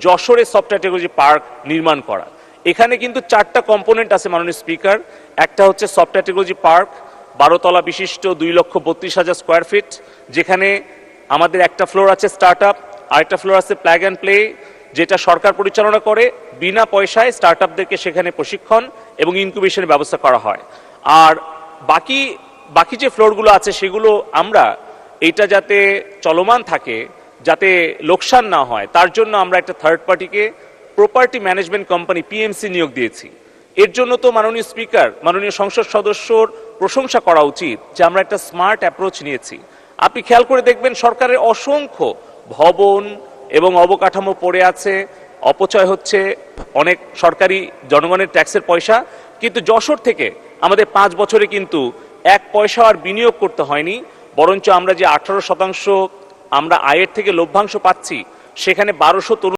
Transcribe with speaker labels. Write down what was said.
Speaker 1: যশোরে software technology park নির্মাণ করা। এখানে কিন্তু 4টা কম্পোনেন্ট আছে মাননীয় স্পিকার। একটা হচ্ছে সফটওয়্যার টেকনোলজি পার্ক, 12 তলা বিশিষ্ট 2,32,000 স্কোয়ার ফিট, যেখানে আমাদের একটা ফ্লোর আছে স্টার্ট আপ, আরেকটা ফ্লোর আছে প্ল্যাগ অ্যান্ড প্লে, যেটা সরকার পরিচালনা করে। বিনা পয়সায় স্টার্ট আপদেরকে সেখানে প্রশিক্ষণ এবং ইনকিউবেশনের ব্যবস্থা করা হয়। আর বাকি বাকি যে ফ্লোরগুলো আছে সেগুলো আমরা এটা যাতে চলমান থাকে, যাতে লোকসান না হয়, তার জন্য আমরা একটা থার্ড পার্টিকে প্রপার্টি ম্যানেজমেন্ট কোম্পানি পিএমসি নিয়োগ দিয়েছি। এর জন্য তো মাননীয় স্পিকার, মাননীয় সংসদ সদস্যর প্রশংসা করা উচিত যে আমরা একটা স্মার্ট অ্যাপ্রোচ নিয়েছি। আপনি খেয়াল করে দেখবেন সরকারের অসংখ্য ভবন এবং অবকাঠামো পড়ে আছে, অপচয় হচ্ছে অনেক সরকারি জনগণের ট্যাক্সের পয়সা, কিন্তু যশোর থেকে আমাদের 5 বছরে কিন্তু 1 পয়সা আর বিনিয়োগ করতে হয়নি, বরঞ্চ আমরা যে 18% আমরা আয়ের থেকে লভ্যাংশ পাচ্ছি, সেখানে 1200 তরুণ